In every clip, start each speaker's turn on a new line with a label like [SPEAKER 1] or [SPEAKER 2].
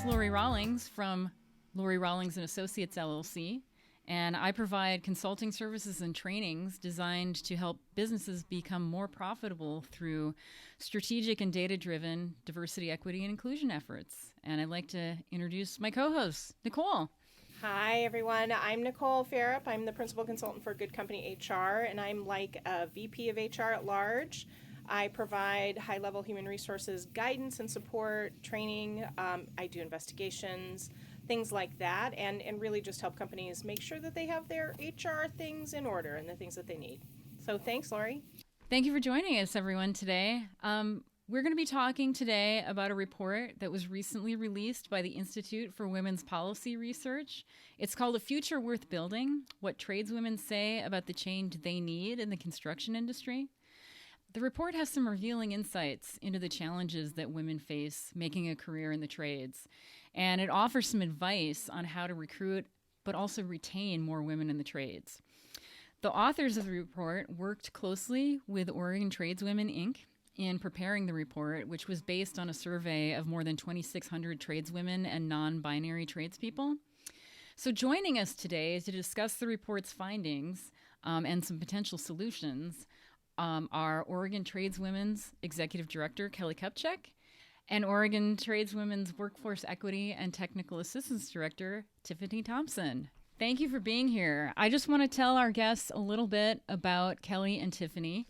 [SPEAKER 1] Lauri Rawlings from Lauri Rawlings and Associates LLC, and I provide consulting services and trainings designed to help businesses become more profitable through strategic and data-driven diversity, equity, and inclusion efforts. And I'd like to introduce my co-host, Nicolle.
[SPEAKER 2] Hi, everyone. I'm Nicolle Farup. I'm the Principal Consultant for Good Company HR, and I'm like a VP of HR at large. I provide high-level human resources guidance and support, training. I do investigations, things like that, and really just help companies make sure that they have their HR things in order and the things that they need. So thanks, Lauri.
[SPEAKER 1] Thank you for joining us, everyone, today. We're going to be talking today about a report that was recently released by the Institute for Women's Policy Research. It's called A Future Worth Building: What Tradeswomen Say About the Change They Need in the Construction Industry. The report has some revealing insights into the challenges that women face making a career in the trades, and it offers some advice on how to recruit but also retain more women in the trades. The authors of the report worked closely with Oregon Tradeswomen, Inc. in preparing the report, which was based on a survey of more than 2,600 tradeswomen and non-binary tradespeople. So joining us today to discuss the report's findings and some potential solutions are Oregon Tradeswomen's Executive Director, Kelly Kupcak, and Oregon Tradeswomen's Workforce Equity and Technical Assistance Director, Tiffany Thompson. Thank you for being here. I just want to tell our guests a little bit about Kelly and Tiffany.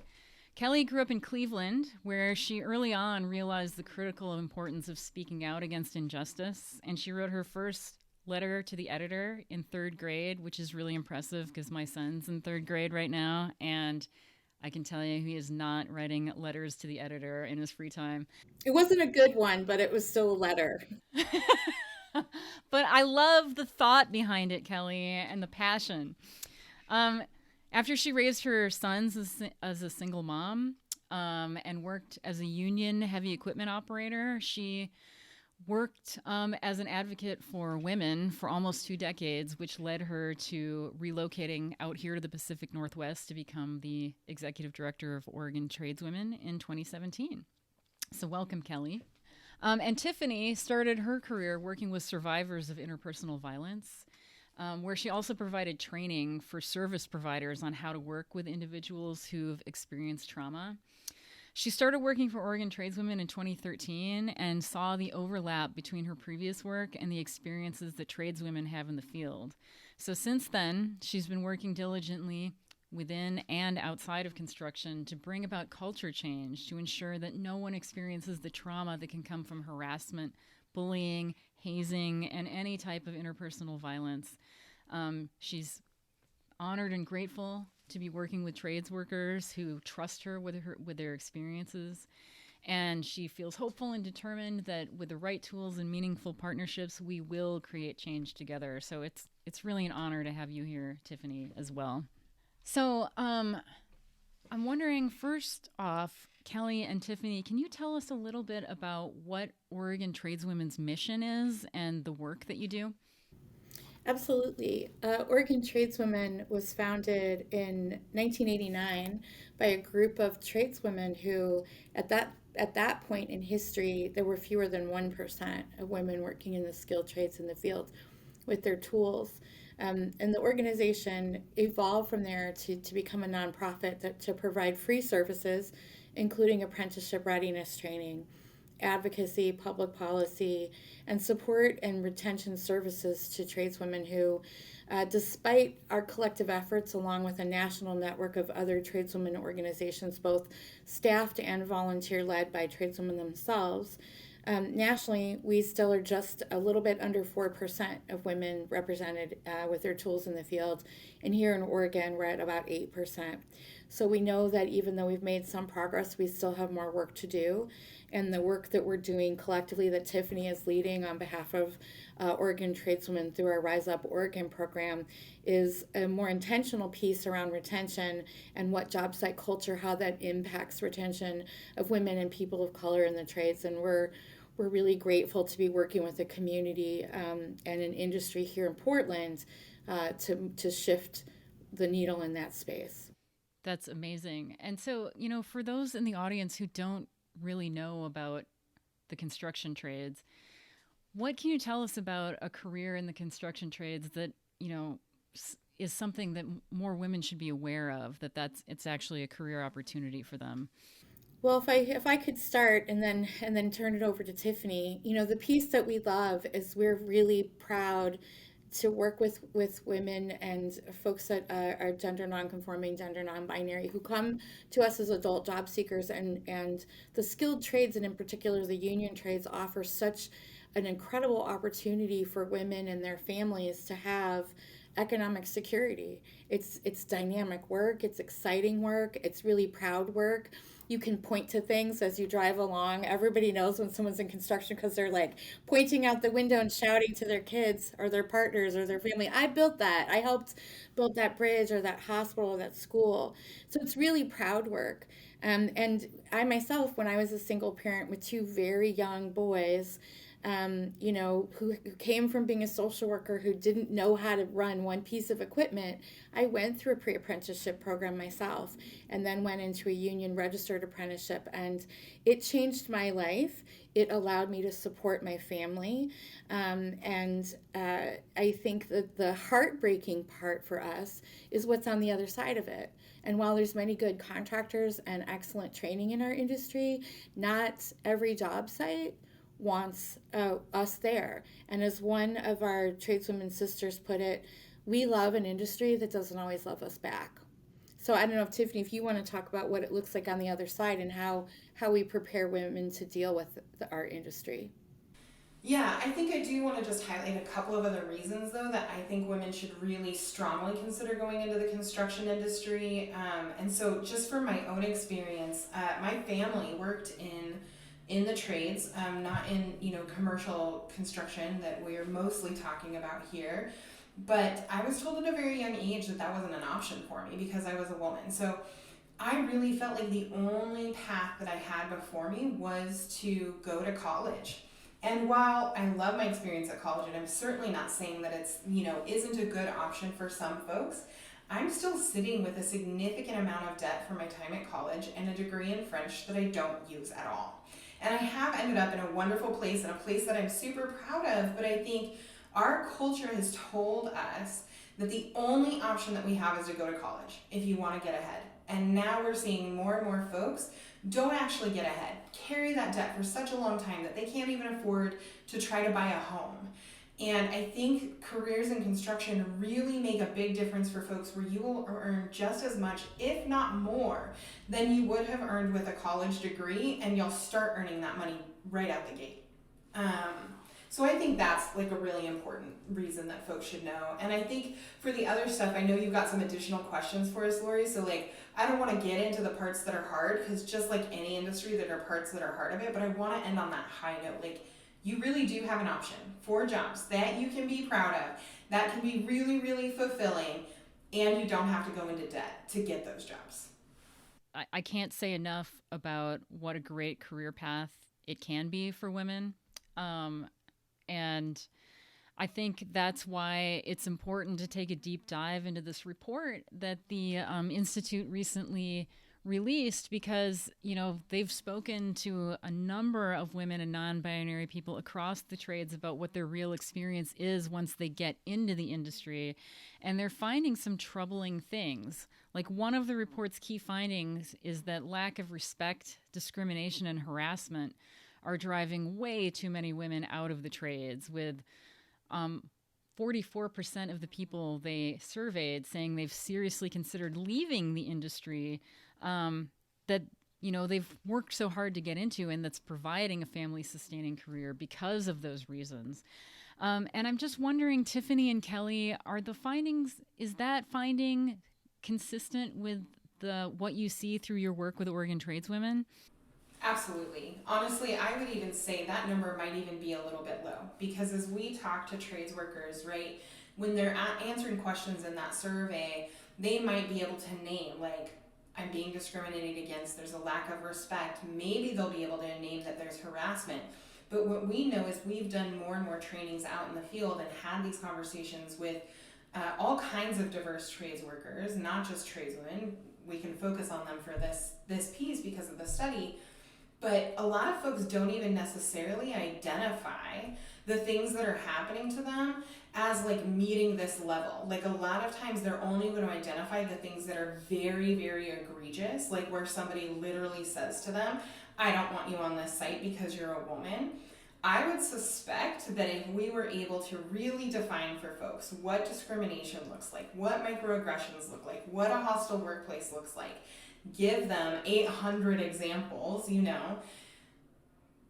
[SPEAKER 1] Kelly grew up in Cleveland, where she early on realized the critical importance of speaking out against injustice, and she wrote her first letter to the editor in third grade, which is really impressive because my son's in third grade right now, and I can tell you he is not writing letters to the editor in his free time.
[SPEAKER 3] It wasn't a good one, but it was still a letter.
[SPEAKER 1] But I love the thought behind it, Kelly, and the passion. After she raised her sons as a single mom and worked as a union heavy equipment operator, she worked as an advocate for women for almost 2 decades, which led her to relocating out here to the Pacific Northwest to become the executive director of Oregon Tradeswomen in 2017. So welcome, Kelly. And Tiffany started her career working with survivors of interpersonal violence, where she also provided training for service providers on how to work with individuals who've experienced trauma. She started working for Oregon Tradeswomen in 2013 and saw the overlap between her previous work and the experiences that tradeswomen have in the field. So since then, she's been working diligently within and outside of construction to bring about culture change to ensure that no one experiences the trauma that can come from harassment, bullying, hazing, and any type of interpersonal violence. She's honored and grateful to be working with trades workers who trust her with their experiences. And she feels hopeful and determined that with the right tools and meaningful partnerships, we will create change together. So it's really an honor to have you here, Tiffany, as well. So I'm wondering, first off, Kelly and Tiffany, can you tell us a little bit about what Oregon Tradeswomen's mission is and the work that you do?
[SPEAKER 3] Absolutely. Oregon Tradeswomen was founded in 1989 by a group of tradeswomen who, at that point in history, there were fewer than 1% of women working in the skilled trades in the field with their tools. And the organization evolved from there to become a nonprofit to provide free services, including apprenticeship readiness training, advocacy, public policy, and support and retention services to tradeswomen who, despite our collective efforts along with a national network of other tradeswomen organizations, both staffed and volunteer-led by tradeswomen themselves, nationally, we still are just a little bit under 4% of women represented with their tools in the field. And here in Oregon, we're at about 8%. So we know that even though we've made some progress, we still have more work to do. And the work that we're doing collectively that Tiffany is leading on behalf of Oregon Tradeswomen through our Rise Up Oregon program is a more intentional piece around retention and what job site culture, how that impacts retention of women and people of color in the trades. And we're really grateful to be working with the community and an industry here in Portland to shift the needle in that space.
[SPEAKER 1] That's amazing. And so, for those in the audience who don't really know about the construction trades, What can you tell us about a career in the construction trades that, is something that more women should be aware of, it's actually a career opportunity for them?
[SPEAKER 3] Well, if I could start and then turn it over to Tiffany, the piece that we love is we're really proud to work with women and folks that are gender nonconforming, gender non-binary, who come to us as adult job seekers, and the skilled trades, and in particular the union trades, offer such an incredible opportunity for women and their families to have economic security. It's dynamic work, it's exciting work, it's really proud work. You can point to things as you drive along. Everybody knows when someone's in construction because they're like pointing out the window and shouting to their kids or their partners or their family, I built that. I helped build that bridge or that hospital or that school. So it's really proud work. And I myself, when I was a single parent with two very young boys, who came from being a social worker who didn't know how to run one piece of equipment, I went through a pre apprenticeship program myself and then went into a union registered apprenticeship. And it changed my life. It allowed me to support my family. I think that the heartbreaking part for us is what's on the other side of it. And while there's many good contractors and excellent training in our industry, not every job site wants us there. And as one of our tradeswomen sisters put it, we love an industry that doesn't always love us back. So I don't know if Tiffany, if you want to talk about what it looks like on the other side and how we prepare women to deal with our industry.
[SPEAKER 4] Yeah, I think I do want to just highlight a couple of other reasons, though, that I think women should really strongly consider going into the construction industry. And so, just from my own experience, my family worked in the trades, not in commercial construction that we're mostly talking about here. But I was told at a very young age that that wasn't an option for me because I was a woman. So I really felt like the only path that I had before me was to go to college. And while I love my experience at college, and I'm certainly not saying that it's, isn't a good option for some folks, I'm still sitting with a significant amount of debt for my time at college and a degree in French that I don't use at all. And I have ended up in a wonderful place, and a place that I'm super proud of, but I think our culture has told us that the only option that we have is to go to college if you want to get ahead. And now we're seeing more and more folks don't actually get ahead, carry that debt for such a long time that they can't even afford to try to buy a home. And I think careers in construction really make a big difference for folks where you will earn just as much, if not more, than you would have earned with a college degree, and you'll start earning that money right out the gate. So I think that's like a really important reason that folks should know. And I think for the other stuff, I know you've got some additional questions for us, Lauri. So like, I don't want to get into the parts that are hard, because just like any industry, there are parts that are hard of it. But I want to end on that high note. Like, you really do have an option for jobs that you can be proud of, that can be really, really fulfilling, and you don't have to go into debt to get those jobs.
[SPEAKER 1] I can't say enough about what a great career path it can be for women. And I think that's why it's important to take a deep dive into this report that the Institute recently released, because, they've spoken to a number of women and non-binary people across the trades about what their real experience is once they get into the industry. And they're finding some troubling things. Like, one of the report's key findings is that lack of respect, discrimination, and harassment are driving way too many women out of the trades, with 44% of the people they surveyed saying they've seriously considered leaving the industry that they've worked so hard to get into, and that's providing a family sustaining career because of those reasons. And I'm just wondering, Tiffany and Kelly, is that finding consistent with what you see through your work with Oregon tradeswomen?
[SPEAKER 4] Absolutely. Honestly, I would even say that number might even be a little bit low, because as we talk to trades workers, right, when they're answering questions in that survey, they might be able to name, like, I'm being discriminated against, there's a lack of respect. Maybe they'll be able to name that there's harassment. But what we know is we've done more and more trainings out in the field and had these conversations with all kinds of diverse trades workers, not just tradeswomen. We can focus on them for this piece because of the study. but a lot of folks don't even necessarily identify the things that are happening to them as like meeting this level. Like a lot of times they're only going to identify the things that are very, very egregious, like where somebody literally says to them, I don't want you on this site because you're a woman. I would suspect that if we were able to really define for folks what discrimination looks like, what microaggressions look like, what a hostile workplace looks like, give them 800 examples,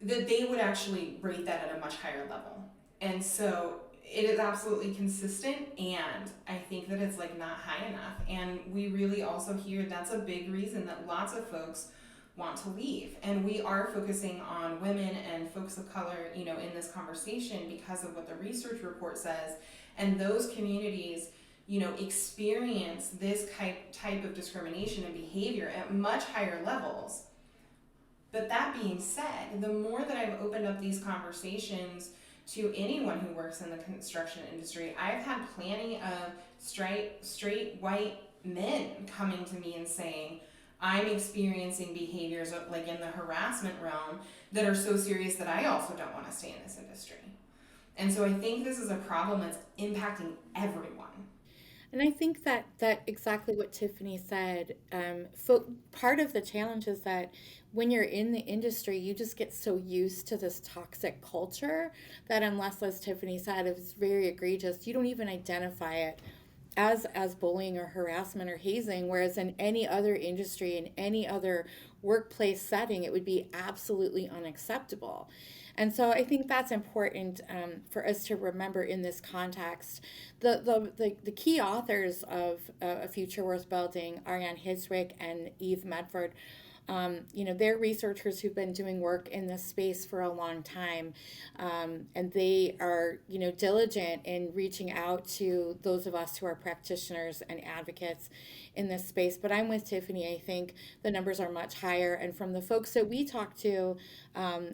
[SPEAKER 4] that they would actually rate that at a much higher level. And so it is absolutely consistent, and I think that it's like not high enough. And we really also hear that's a big reason that lots of folks want to leave. And we are focusing on women and folks of color, in this conversation because of what the research report says. And those communities, experience this type of discrimination and behavior at much higher levels. But that being said, the more that I've opened up these conversations to anyone who works in the construction industry, I've had plenty of straight white men coming to me and saying, I'm experiencing behaviors like in the harassment realm that are so serious that I also don't want to stay in this industry. And so I think this is a problem that's impacting everyone.
[SPEAKER 3] And I think that exactly what Tiffany said. Part of the challenge is that when you're in the industry, you just get so used to this toxic culture that unless, as Tiffany said, if it's very egregious, you don't even identify it as bullying or harassment or hazing, whereas in any other industry, in any other workplace setting, it would be absolutely unacceptable. And so I think that's important for us to remember in this context. The key authors of A Future Worth Building, Ariane Hiswick and Eve Medford, they're researchers who've been doing work in this space for a long time, and they are, diligent in reaching out to those of us who are practitioners and advocates in this space. But I'm with Tiffany. I think the numbers are much higher, and from the folks that we talk to,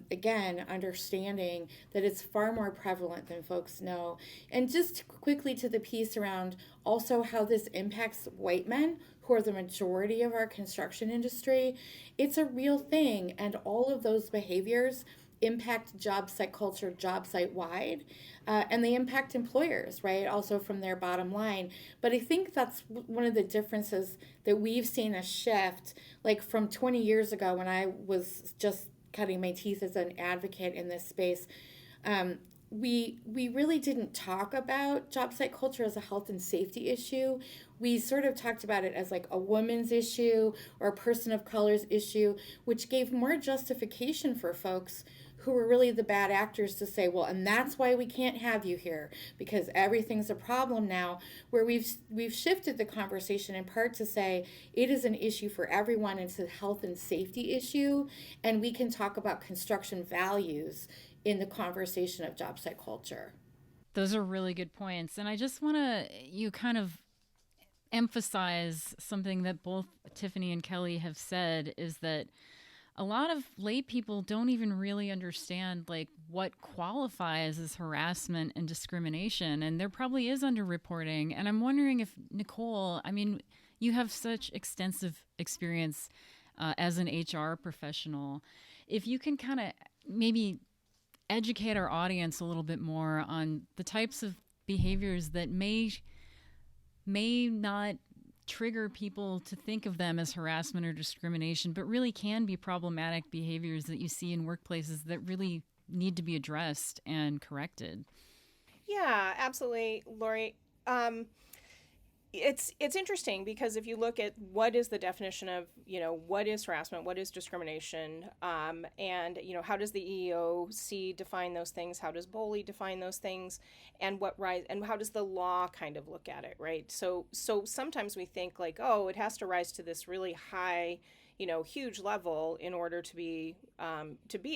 [SPEAKER 3] again, understanding that it's far more prevalent than folks know. And just quickly to the piece around also how this impacts white men, who are the majority of our construction industry, it's a real thing. And all of those behaviors impact job site culture, job site wide, and they impact employers, right? Also from their bottom line. But I think that's one of the differences that we've seen a shift, like from 20 years ago when I was just cutting my teeth as an advocate in this space. We really didn't talk about job site culture as a health and safety issue. We sort of talked about it as like a woman's issue or a person of color's issue, which gave more justification for folks who were really the bad actors to say, well, and that's why we can't have you here because everything's a problem now, where we've shifted the conversation in part to say it is an issue for everyone. It's a health and safety issue, and we can talk about construction values in the conversation of job site culture.
[SPEAKER 1] Those are really good points. And I just want to kind of emphasize something that both Tiffany and Kelly have said, is that a lot of lay people don't even really understand like what qualifies as harassment and discrimination. And there probably is underreporting. And I'm wondering if, Nicolle, I mean, you have such extensive experience as an HR professional. If you can kind of maybe educate our audience a little bit more on the types of behaviors that may not trigger people to think of them as harassment or discrimination, but really can be problematic behaviors that you see in workplaces that really need to be addressed and corrected.
[SPEAKER 2] Yeah, absolutely, Lauri. It's interesting because if you look at what is the definition of, what is harassment, what is discrimination, and, how does the EEOC define those things? How does BOLI define those things? And and how does the law kind of look at it, right? So sometimes we think like, oh, it has to rise to this really high, huge level in order to be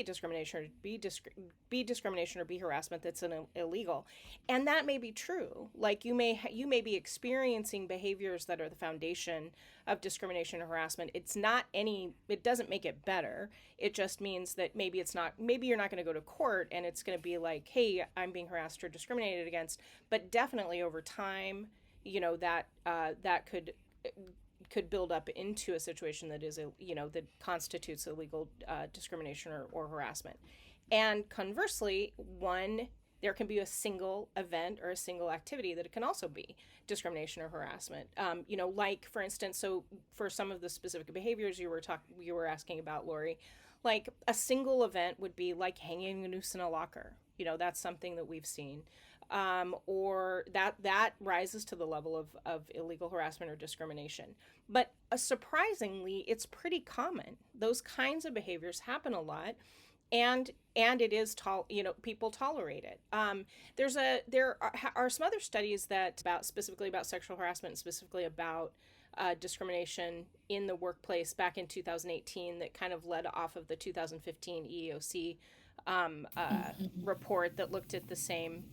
[SPEAKER 2] discrimination or be discrimination or be harassment that's illegal, and that may be true. Like you may be experiencing behaviors that are the foundation of discrimination or harassment. It doesn't make it better. It just means that maybe you're not going to go to court and it's going to be like, hey, I'm being harassed or discriminated against. But definitely over time, that could could build up into a situation that is, that constitutes illegal discrimination or harassment. And conversely, there can be a single event or a single activity that it can also be discrimination or harassment. Like for instance, so for some of the specific behaviors you were asking about, Lauri, like a single event would be like hanging a noose in a locker. That's something that we've seen. Or that rises to the level of illegal harassment or discrimination. But surprisingly, it's pretty common. Those kinds of behaviors happen a lot, and it is people tolerate it. There are some other studies that specifically about sexual harassment and specifically about discrimination in the workplace back in 2018 that kind of led off of the 2015 EEOC report that looked at the same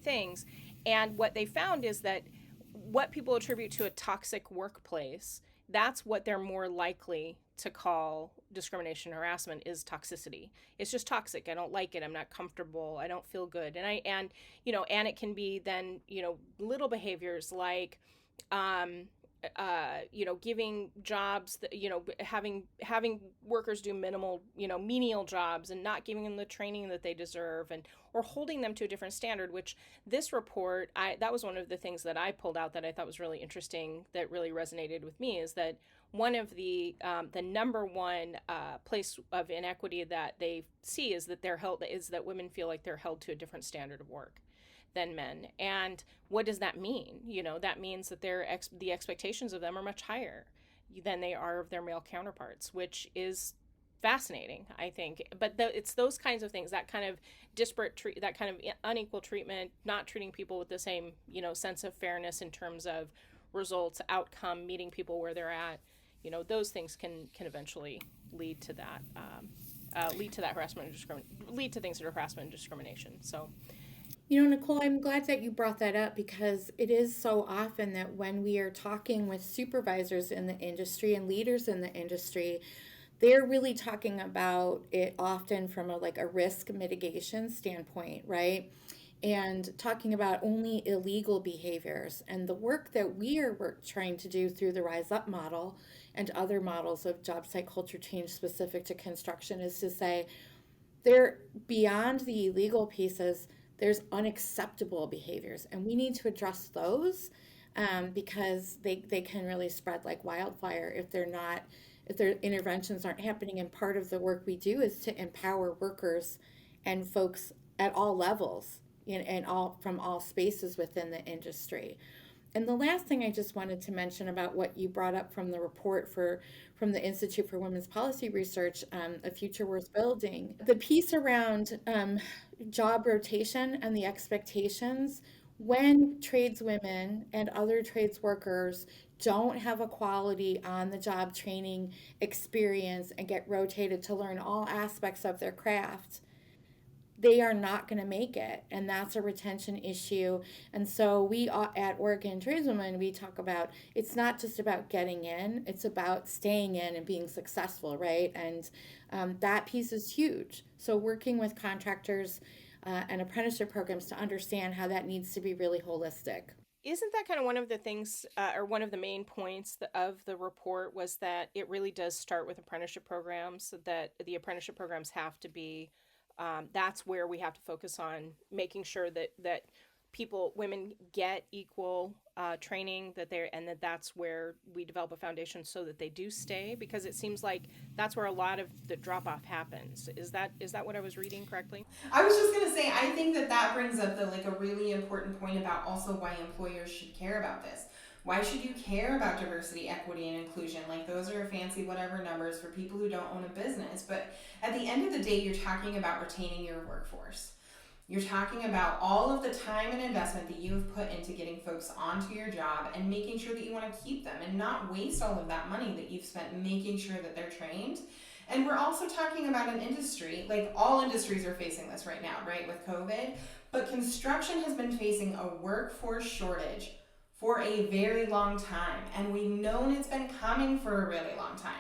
[SPEAKER 2] things. And what they found is that what people attribute to a toxic workplace, that's what they're more likely to call discrimination and harassment is toxicity. It's just toxic. I don't like it. I'm not comfortable. I don't feel good. And it can be then, little behaviors like, giving jobs, having workers do menial jobs and not giving them the training that they deserve, or holding them to a different standard, which this report, that was one of the things that I pulled out that I thought was really interesting, that really resonated with me, is that one of the number one place of inequity that they see is that women feel like they're held to a different standard of work than men. And what does that mean? That means that the expectations of them are much higher than they are of their male counterparts, which is fascinating, I think. But it's those kinds of things, that kind of that kind of unequal treatment, not treating people with the same, sense of fairness in terms of results, outcome, meeting people where they're at. Those things can eventually lead to that, lead to things that are harassment and discrimination. So.
[SPEAKER 3] Nicolle, I'm glad that you brought that up, because it is so often that when we are talking with supervisors in the industry and leaders in the industry, they're really talking about it often from a risk mitigation standpoint, right? And talking about only illegal behaviors. And the work that we're trying to do through the Rise Up model and other models of job site culture change specific to construction is to say, they're beyond the illegal pieces. There's unacceptable behaviors, and we need to address those because they can really spread like wildfire if their interventions aren't happening. And part of the work we do is to empower workers and folks at all levels and from all spaces within the industry. And the last thing I just wanted to mention about what you brought up from the report from the Institute for Women's Policy Research, A Future Worth Building, the piece around job rotation and the expectations. When tradeswomen and other trades workers don't have a quality on the job training experience and get rotated to learn all aspects of their craft, they are not going to make it, and that's a retention issue. And so we at Oregon Tradeswomen, we talk about, it's not just about getting in, it's about staying in and being successful, right? And that piece is huge. So working with contractors and apprenticeship programs to understand how that needs to be really holistic.
[SPEAKER 2] Isn't that kind of one of the things, or one of the main points of the report, was that it really does start with apprenticeship programs, that the apprenticeship programs have to be, that's where we have to focus on making sure that women get equal training, that's where we develop a foundation so that they do stay, because it seems like that's where a lot of the drop off happens. Is that what I was reading correctly?
[SPEAKER 4] I was just going to say, I think that brings up a really important point about also why employers should care about this. Why should you care about diversity, equity, and inclusion? Those are fancy whatever numbers for people who don't own a business. But at the end of the day, you're talking about retaining your workforce. You're talking about all of the time and investment that you have put into getting folks onto your job and making sure that you want to keep them and not waste all of that money that you've spent making sure that they're trained. And we're also talking about an industry, all industries are facing this right now, right, with COVID, but construction has been facing a workforce shortage for a very long time, and we've known it's been coming for a really long time.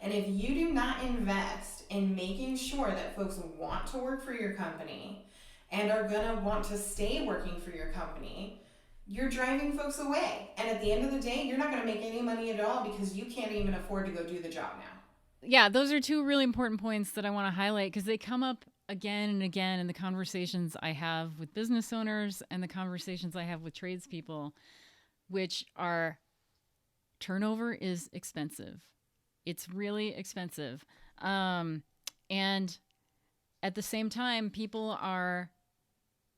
[SPEAKER 4] And if you do not invest in making sure that folks want to work for your company and are gonna want to stay working for your company, you're driving folks away. And at the end of the day, you're not going to make any money at all because you can't even afford to go do the job now.
[SPEAKER 1] Yeah, those are two really important points that I want to highlight because they come up again and again in the conversations I have with business owners and the conversations I have with tradespeople, which are turnover is expensive. It's really expensive. And at the same time, people are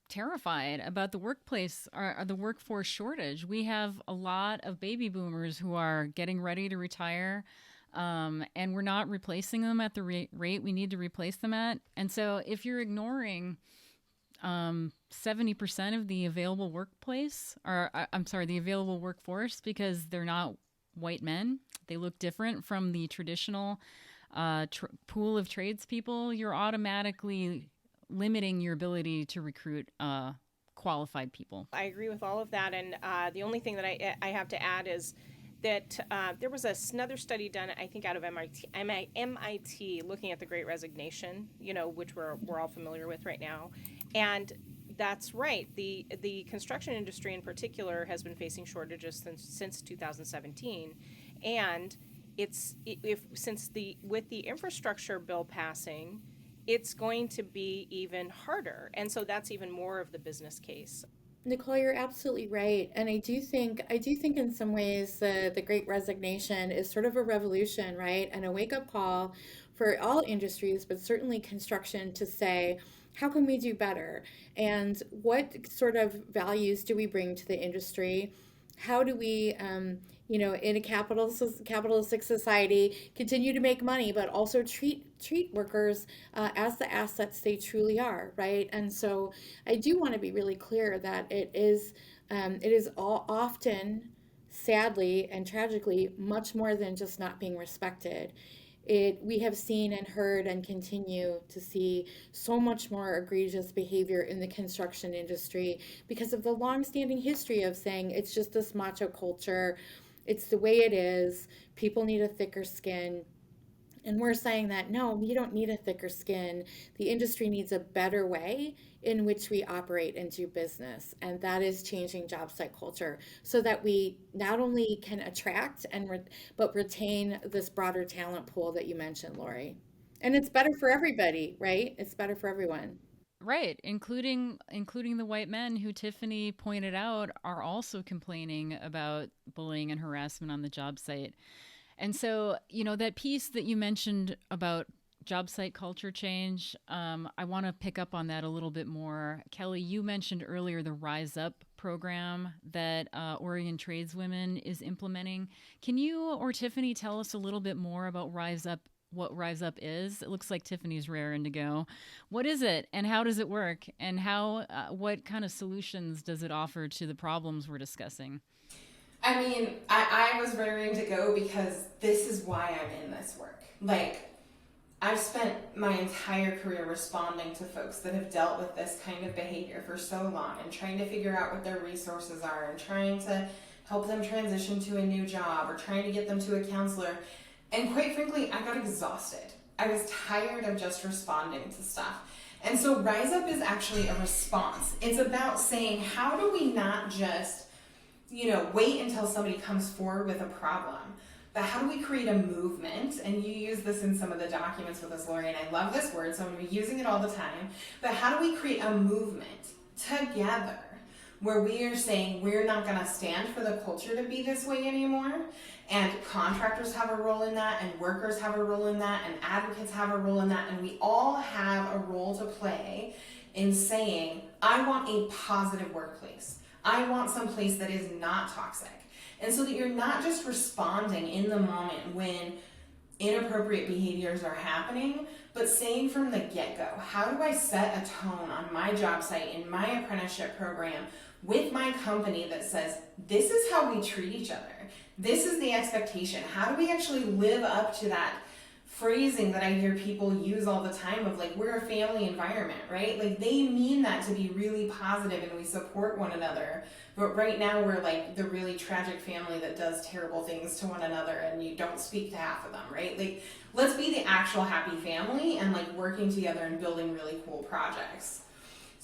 [SPEAKER 1] terrified about the workplace or the workforce shortage. We have a lot of baby boomers who are getting ready to retire, and we're not replacing them at the rate we need to replace them at. And so if you're ignoring 70% of the available workplace, or I'm sorry, the available workforce, because they're not white men, they look different from the traditional pool of tradespeople, you're automatically limiting your ability to recruit qualified people.
[SPEAKER 2] I agree with all of that. And the only thing that I have to add is that there was another study done, I think, out of MIT looking at the Great Resignation, which we're all familiar with right now. And that's right. The construction industry in particular has been facing shortages since 2017. And with the infrastructure bill passing, it's going to be even harder. And so that's even more of the business case.
[SPEAKER 3] Nicolle, you're absolutely right. And I do think in some ways the Great Resignation is sort of a revolution, right? And a wake-up call for all industries, but certainly construction, to say, how can we do better? And what sort of values do we bring to the industry? How do we, in a capitalistic society, continue to make money, but also treat workers as the assets they truly are, right? And so I do want to be really clear that it is all often, sadly and tragically, much more than just not being respected. We have seen and heard and continue to see so much more egregious behavior in the construction industry because of the long-standing history of saying it's just this macho culture, it's the way it is, people need a thicker skin. And we're saying that, no, you don't need a thicker skin. The industry needs a better way in which we operate and do business. And that is changing job site culture so that we not only can attract but retain this broader talent pool that you mentioned, Lauri. And it's better for everybody, right? It's better for everyone.
[SPEAKER 1] Right, including the white men who Tiffany pointed out are also complaining about bullying and harassment on the job site. And so, that piece that you mentioned about job site culture change, I want to pick up on that a little bit more. Kelly, you mentioned earlier the Rise Up program that Oregon Tradeswomen is implementing. Can you or Tiffany tell us a little bit more about Rise Up, what Rise Up is? It looks like Tiffany's raring to go. What is it and how does it work? And what kind of solutions does it offer to the problems we're discussing?
[SPEAKER 4] I mean, I was raring to go because this is why I'm in this work. Like, I've spent my entire career responding to folks that have dealt with this kind of behavior for so long and trying to figure out what their resources are and trying to help them transition to a new job or trying to get them to a counselor. And quite frankly, I got exhausted. I was tired of just responding to stuff. And so Rise Up is actually a response. It's about saying, how do we not just wait until somebody comes forward with a problem, but how do we create a movement? And you use this in some of the documents with us, Lauri, and I love this word, so I'm going to be using it all the time. But how do we create a movement together where we are saying we're not going to stand for the culture to be this way anymore, and contractors have a role in that, and workers have a role in that, and advocates have a role in that, and we all have a role to play in saying, I want a positive workplace. I want some place that is not toxic. And so that you're not just responding in the moment when inappropriate behaviors are happening, but saying from the get-go, how do I set a tone on my job site, in my apprenticeship program, with my company that says, this is how we treat each other. This is the expectation. How do we actually live up to that phrasing that I hear people use all the time of like, we're a family environment, right? Like they mean that to be really positive and we support one another. But right now we're like the really tragic family that does terrible things to one another and you don't speak to half of them, right? Like let's be the actual happy family and like working together and building really cool projects.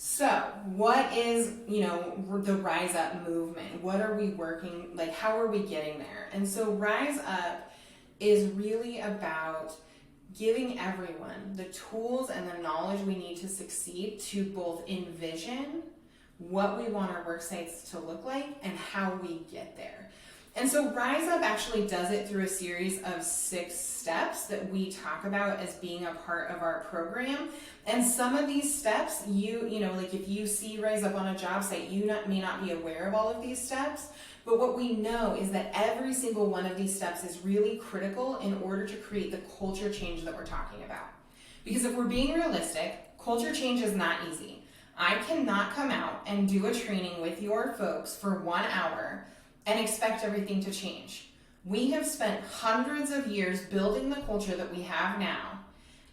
[SPEAKER 4] So, what is, the Rise Up movement? What are we working, like, how are we getting there? And so, Rise Up is really about giving everyone the tools and the knowledge we need to succeed to both envision what we want our work sites to look like and how we get there. And so Rise Up actually does it through a series of 6 steps that we talk about as being a part of our program. And some of these steps, like if you see Rise Up on a job site, may not be aware of all of these steps. But what we know is that every single one of these steps is really critical in order to create the culture change that we're talking about. Because if we're being realistic, culture change is not easy. I cannot come out and do a training with your folks for 1 hour and expect everything to change. We have spent hundreds of years building the culture that we have now.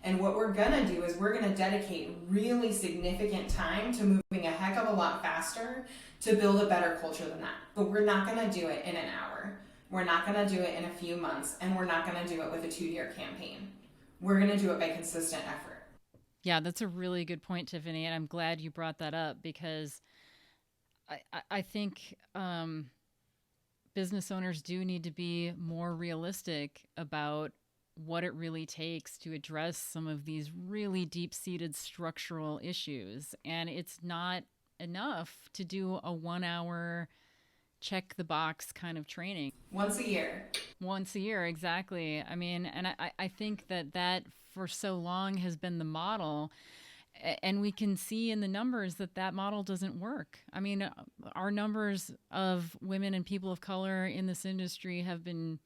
[SPEAKER 4] And what we're gonna do is we're gonna dedicate really significant time to moving a heck of a lot faster to build a better culture than that. But we're not gonna do it in an hour. We're not gonna do it in a few months, and we're not gonna do it with a 2-year campaign. We're gonna do it by consistent effort.
[SPEAKER 1] Yeah, that's a really good point, Tiffany, and I'm glad you brought that up because I think business owners do need to be more realistic about what it really takes to address some of these really deep-seated structural issues. And it's not enough to do a 1-hour check the box kind of training.
[SPEAKER 4] Once a year.
[SPEAKER 1] Once a year, exactly. I mean, and I think that for so long has been the model. And we can see in the numbers that model doesn't work. I mean, our numbers of women and people of color in this industry have been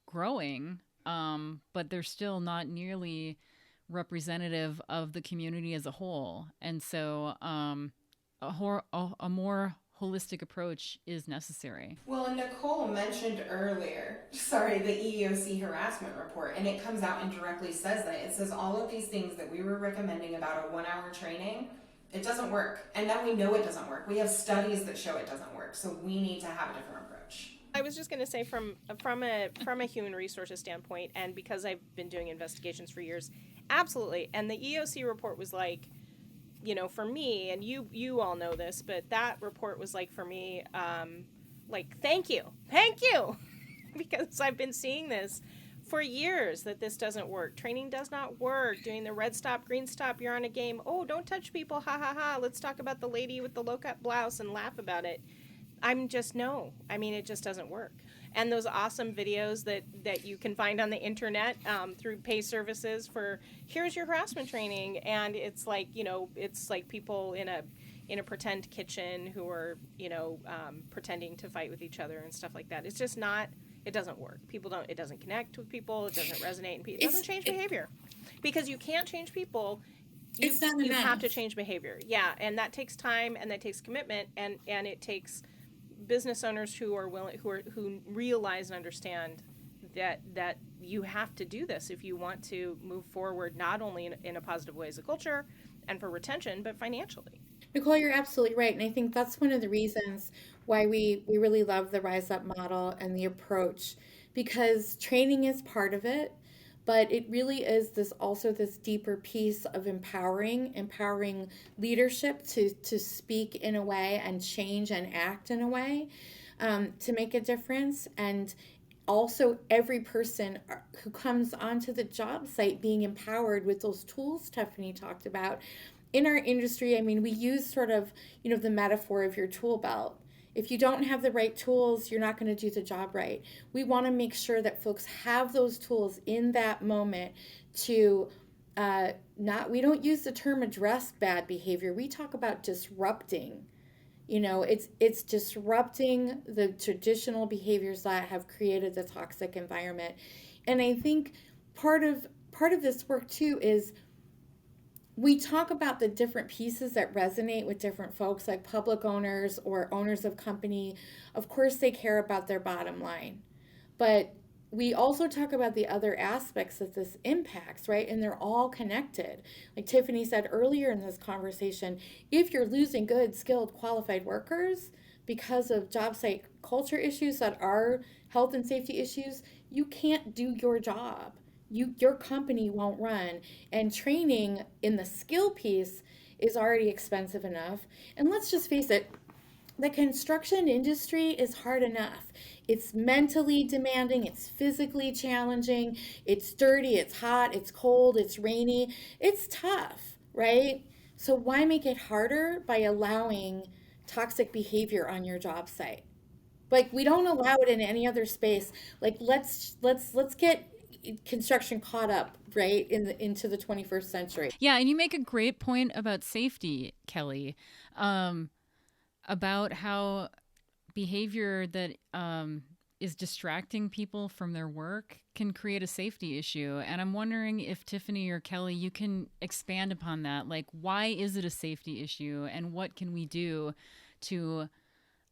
[SPEAKER 1] growing, but they're still not nearly representative of the community as a whole. And so a more holistic approach is necessary.
[SPEAKER 4] Well, and Nicolle mentioned earlier, the EEOC harassment report, and it comes out and directly says that. It says all of these things that we were recommending about a 1-hour training, it doesn't work. And now we know it doesn't work. We have studies that show it doesn't work. So we need to have a different approach.
[SPEAKER 2] I was just going to say from a human resources standpoint, and because I've been doing investigations for years, absolutely. And the EEOC report was like, for me, and you all know this, but that report was like for me, like, thank you, because I've been seeing this for years that this doesn't work. Training does not work. Doing the red stop, green stop, you're on a game. Oh, don't touch people, ha ha ha. Let's talk about the lady with the low-cut blouse and laugh about it. No. I mean, it just doesn't work. And those awesome videos that you can find on the internet through pay services for here's your harassment training, and it's like it's like people in a pretend kitchen who are pretending to fight with each other and stuff like that. It's just not. It doesn't work. It doesn't connect with people. It doesn't resonate, and it doesn't change behavior because you can't change people. You have to change behavior. Yeah, and that takes time, and that takes commitment, and it takes business owners who are willing, who realize and understand that you have to do this if you want to move forward, not only in a positive way as a culture and for retention, but financially.
[SPEAKER 3] Nicolle, you're absolutely right. And I think that's one of the reasons why we really love the Rise Up model and the approach, because training is part of it, but it really is this deeper piece of empowering leadership to speak in a way and change and act in a way to make a difference. And also every person who comes onto the job site being empowered with those tools Tiffany talked about. In our industry, I mean, we use sort of, the metaphor of your tool belt. If you don't have the right tools, you're not going to do the job right. We want to make sure that folks have those tools in that moment to we don't use the term address bad behavior. We talk about disrupting. It's disrupting the traditional behaviors that have created the toxic environment. And I think part of this work too is we talk about the different pieces that resonate with different folks, like public owners or owners of company. Of course, they care about their bottom line. But we also talk about the other aspects that this impacts, right? And they're all connected. Like Tiffany said earlier in this conversation, if you're losing good, skilled, qualified workers because of job site culture issues that are health and safety issues, you can't do your job. Your company won't run. And training in the skill piece is already expensive enough. And let's just face it, the construction industry is hard enough. It's mentally demanding, it's physically challenging, it's dirty, it's hot, it's cold, it's rainy. It's tough, right? So why make it harder by allowing toxic behavior on your job site? Like we don't allow it in any other space. Like let's get construction caught up, right, into the 21st century.
[SPEAKER 1] Yeah, and you make a great point about safety, Kelly, about how behavior that is distracting people from their work can create a safety issue. And I'm wondering if Tiffany or Kelly, you can expand upon that. Like, why is it a safety issue, and what can we do to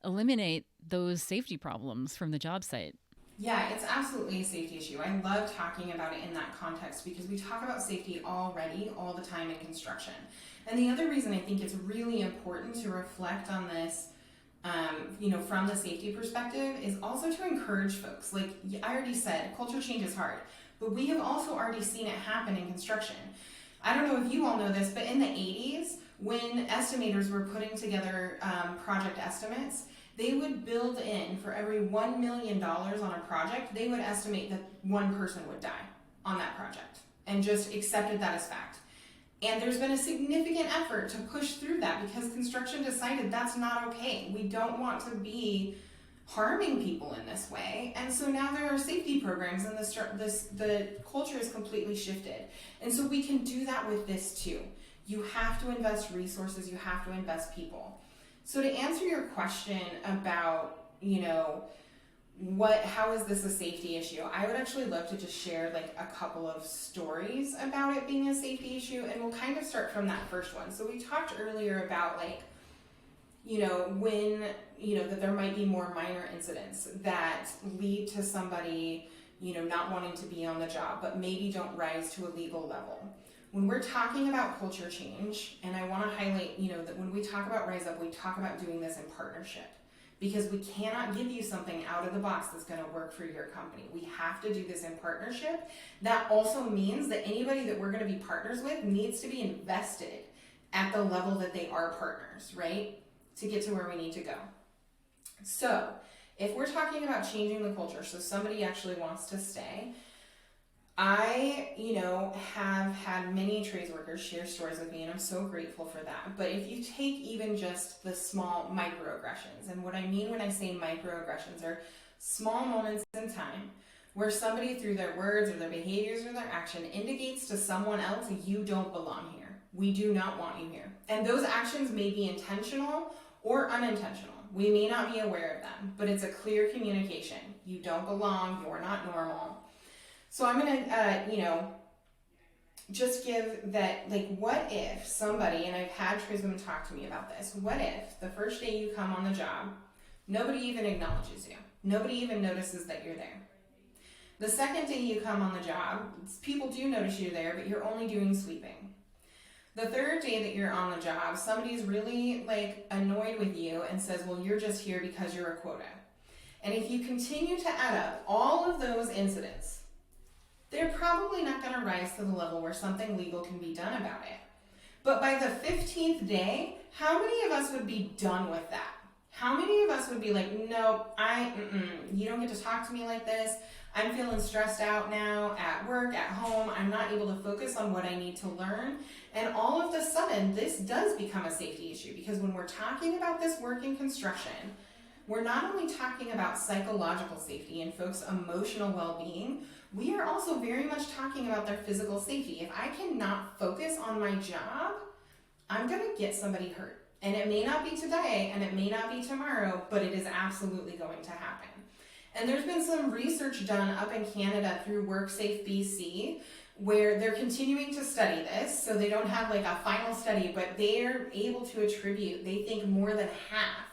[SPEAKER 1] eliminate those safety problems from the job site?
[SPEAKER 4] Yeah, it's absolutely a safety issue. I love talking about it in that context because we talk about safety already all the time in construction. And the other reason I think it's really important to reflect on this, from the safety perspective, is also to encourage folks. Like I already said, culture change is hard, but we have also already seen it happen in construction. I don't know if you all know this, but in the 80s, when estimators were putting together project estimates, they would build in for every $1 million on a project, they would estimate that one person would die on that project and just accepted that as fact. And there's been a significant effort to push through that because construction decided that's not okay. We don't want to be harming people in this way. And so now there are safety programs and the culture is completely shifted. And so we can do that with this too. You have to invest resources, you have to invest people. So to answer your question about, how is this a safety issue? I would actually love to just share like a couple of stories about it being a safety issue, and we'll kind of start from that first one. So we talked earlier about when, that there might be more minor incidents that lead to somebody, not wanting to be on the job, but maybe don't rise to a legal level. When we're talking about culture change, and I want to highlight, that when we talk about Rise Up, we talk about doing this in partnership, because we cannot give you something out of the box that's going to work for your company. We have to do this in partnership. That also means that anybody that we're going to be partners with needs to be invested at the level that they are partners, right? To get to where we need to go. So if we're talking about changing the culture, so somebody actually wants to stay, I, have had many trades workers share stories with me, and I'm so grateful for that. But if you take even just the small microaggressions, and what I mean when I say microaggressions are small moments in time where somebody, through their words or their behaviors or their action, indicates to someone else, you don't belong here. We do not want you here. And those actions may be intentional or unintentional. We may not be aware of them, but it's a clear communication. You don't belong, you're not normal. So I'm going to, just give that, like, what if somebody, and I've had tradeswomen talk to me about this, what if the first day you come on the job, nobody even acknowledges you? Nobody even notices that you're there. The second day you come on the job, people do notice you're there, but you're only doing sweeping. The third day that you're on the job, somebody's really, annoyed with you and says, well, you're just here because you're a quota. And if you continue to add up all of those incidents, they're probably not going to rise to the level where something legal can be done about it. But by the 15th day, how many of us would be done with that? How many of us would be like, no, you don't get to talk to me like this. I'm feeling stressed out now at work, at home. I'm not able to focus on what I need to learn. And all of a sudden, this does become a safety issue, because when we're talking about this work in construction, we're not only talking about psychological safety and folks' emotional well-being, we are also very much talking about their physical safety. If I cannot focus on my job, I'm going to get somebody hurt. And it may not be today, and it may not be tomorrow, but it is absolutely going to happen. And there's been some research done up in Canada through WorkSafe BC, where they're continuing to study this. So they don't have a final study, but they're able to attribute, they think, more than half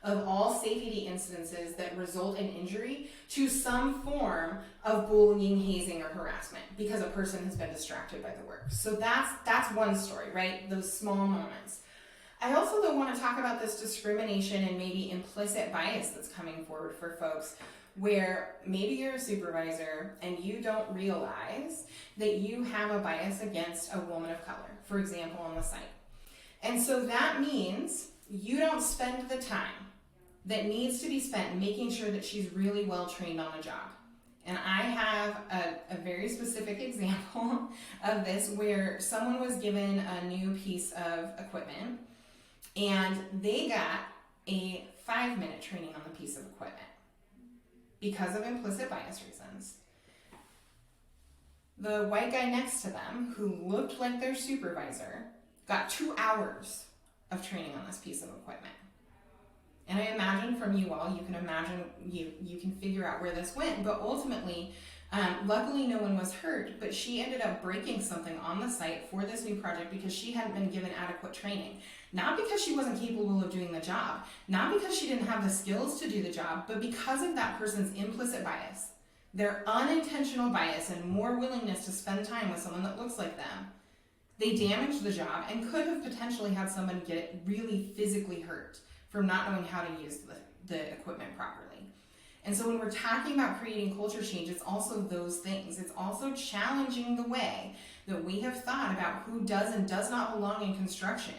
[SPEAKER 4] of all safety incidences that result in injury to some form of bullying, hazing, or harassment because a person has been distracted by the work. So that's one story, right? Those small moments. I also, though, want to talk about this discrimination and maybe implicit bias that's coming forward for folks, where maybe you're a supervisor and you don't realize that you have a bias against a woman of color, for example, on the site. And so that means you don't spend the time that needs to be spent making sure that she's really well trained on the job. And I have a very specific example of this where someone was given a new piece of equipment and they got a 5-minute training on the piece of equipment because of implicit bias reasons. The white guy next to them, who looked like their supervisor, got 2 hours of training on this piece of equipment. And I imagine from you all, you can imagine, you can figure out where this went, but ultimately, luckily no one was hurt, but she ended up breaking something on the site for this new project because she hadn't been given adequate training. Not because she wasn't capable of doing the job, not because she didn't have the skills to do the job, but because of that person's implicit bias, their unintentional bias and more willingness to spend time with someone that looks like them. They damaged the job and could have potentially had someone get really physically hurt from not knowing how to use the equipment properly. And so when we're talking about creating culture change, it's also those things. It's also challenging the way that we have thought about who does and does not belong in construction,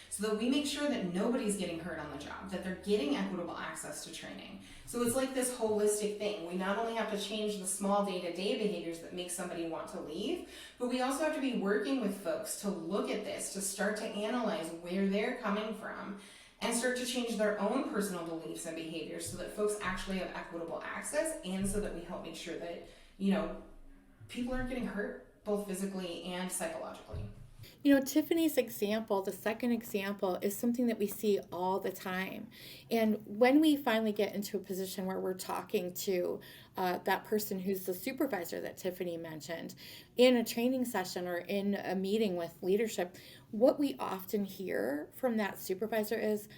[SPEAKER 4] so that we make sure that nobody's getting hurt on the job, that they're getting equitable access to training. So it's like this holistic thing. We not only have to change the small day-to-day behaviors that make somebody want to leave, but we also have to be working with folks to look at this, to start to analyze where they're coming from, and start to change their own personal beliefs and behaviors so that folks actually have equitable access, and so that we help make sure that, people aren't getting hurt both physically and psychologically.
[SPEAKER 3] Tiffany's example, the second example, is something that we see all the time. And when we finally get into a position where we're talking to that person who's the supervisor that Tiffany mentioned, in a training session or in a meeting with leadership, what we often hear from that supervisor is,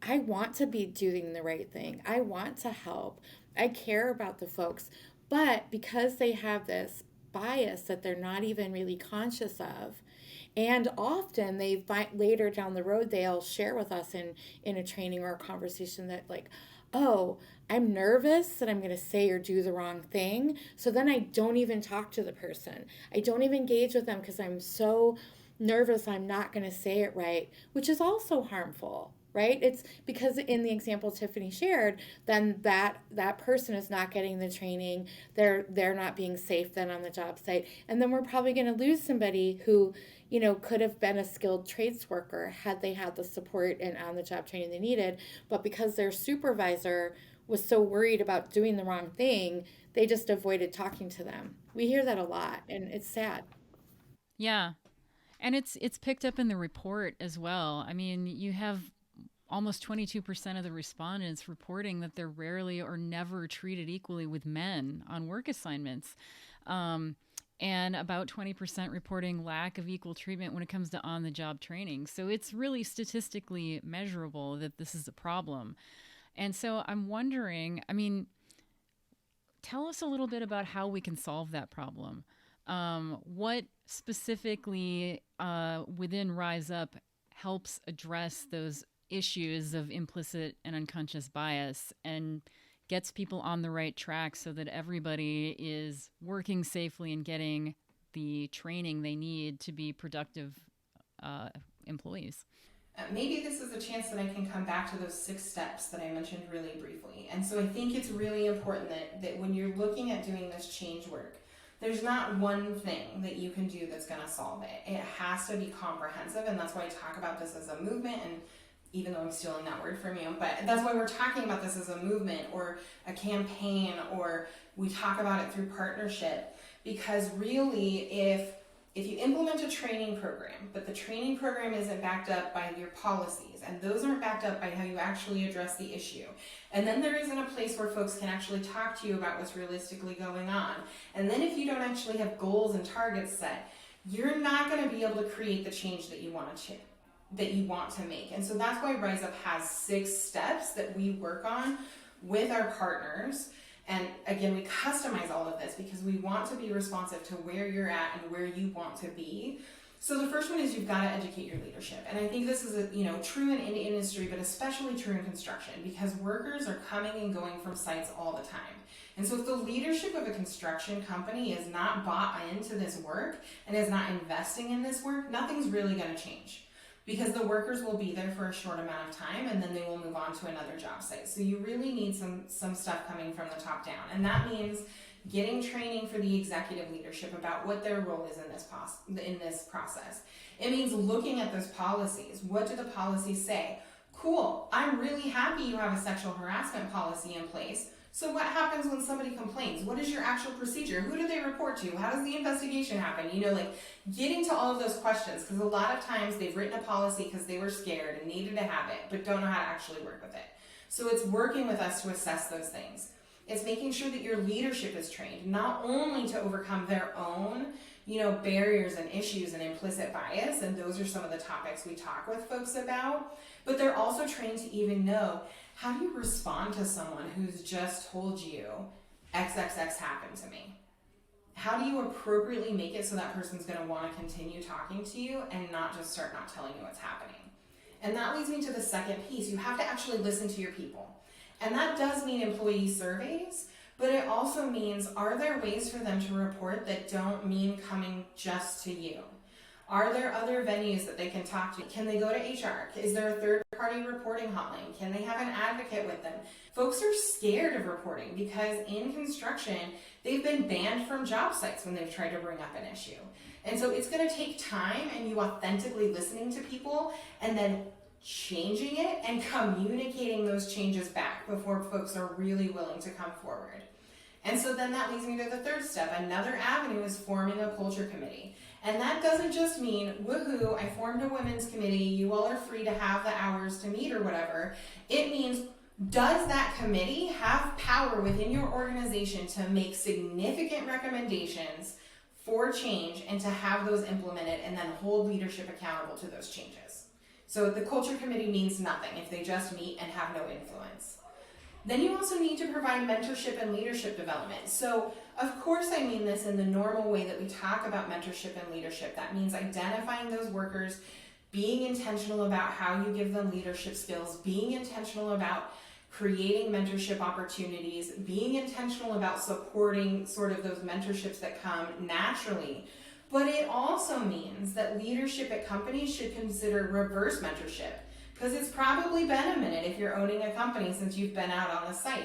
[SPEAKER 3] I want to be doing the right thing. I want to help. I care about the folks. But because they have this bias that they're not even really conscious of, and often they later down the road, they'll share with us in a training or a conversation that oh, I'm nervous that I'm going to say or do the wrong thing. So then I don't even talk to the person. I don't even engage with them because I'm so nervous I'm not going to say it right, which is also harmful, right? It's because in the example Tiffany shared, then that person is not getting the training. They're not being safe then on the job site. And then we're probably going to lose somebody who, could have been a skilled trades worker had they had the support and on-the-job training they needed. But because their supervisor was so worried about doing the wrong thing, they just avoided talking to them. We hear that a lot, and it's sad.
[SPEAKER 1] Yeah. And it's picked up in the report as well. I mean, you have almost 22% of the respondents reporting that they're rarely or never treated equally with men on work assignments. And about 20% reporting lack of equal treatment when it comes to on-the-job training. So it's really statistically measurable that this is a problem. And so I'm wondering, tell us a little bit about how we can solve that problem. What specifically within Rise Up helps address those issues of implicit and unconscious bias and gets people on the right track so that everybody is working safely and getting the training they need to be productive employees?
[SPEAKER 4] Maybe this is a chance that I can come back to those 6 steps that I mentioned really briefly. And so I think it's really important that when you're looking at doing this change work, there's not one thing that you can do that's going to solve it. It has to be comprehensive, and that's why I talk about this as a movement. And even though I'm stealing that word from you, but that's why we're talking about this as a movement or a campaign, or we talk about it through partnership. Because really, if you implement a training program, but the training program isn't backed up by your policies, and those aren't backed up by how you actually address the issue, and then there isn't a place where folks can actually talk to you about what's realistically going on, and then if you don't actually have goals and targets set, you're not going to be able to create the change that you want to make. And so that's why Rise Up has 6 steps that we work on with our partners. And again, we customize all of this because we want to be responsive to where you're at and where you want to be. So the first one is you've got to educate your leadership. And I think this is true in any industry, but especially true in construction, because workers are coming and going from sites all the time. And so if the leadership of a construction company is not bought into this work and is not investing in this work, nothing's really going to change. because the workers will be there for a short amount of time and then they will move on to another job site. So you really need some stuff coming from the top down. And that means getting training for the executive leadership about what their role is in this process. It means looking at those policies. What do the policies say? Cool, I'm really happy you have a sexual harassment policy in place. So what happens when somebody complains? What is your actual procedure? Who do they report to? How does the investigation happen? Getting to all of those questions, because a lot of times they've written a policy because they were scared and needed to have it, but don't know how to actually work with it. So it's working with us to assess those things. It's making sure that your leadership is trained, not only to overcome their own, barriers and issues and implicit bias, and those are some of the topics we talk with folks about, but they're also trained to even know, how do you respond to someone who's just told you XXX happened to me? How do you appropriately make it so that person's going to want to continue talking to you and not just start not telling you what's happening? And that leads me to the second piece. You have to actually listen to your people. And that does mean employee surveys, but it also means, are there ways for them to report that don't mean coming just to you? Are there other venues that they can talk to? Can they go to HR? Is there a third-party reporting hotline? Can they have an advocate with them? Folks are scared of reporting because in construction, they've been banned from job sites when they've tried to bring up an issue. And so it's going to take time and you authentically listening to people and then changing it and communicating those changes back before folks are really willing to come forward. And so then that leads me to the third step. Another avenue is forming a culture committee. And that doesn't just mean, woohoo, I formed a women's committee, you all are free to have the hours to meet or whatever. It means, does that committee have power within your organization to make significant recommendations for change and to have those implemented and then hold leadership accountable to those changes? So the culture committee means nothing if they just meet and have no influence. Then you also need to provide mentorship and leadership development. So of course I mean this in the normal way that we talk about mentorship and leadership. That means identifying those workers, being intentional about how you give them leadership skills, being intentional about creating mentorship opportunities, being intentional about supporting sort of those mentorships that come naturally. But it also means that leadership at companies should consider reverse mentorship, because it's probably been a minute if you're owning a company since you've been out on the site.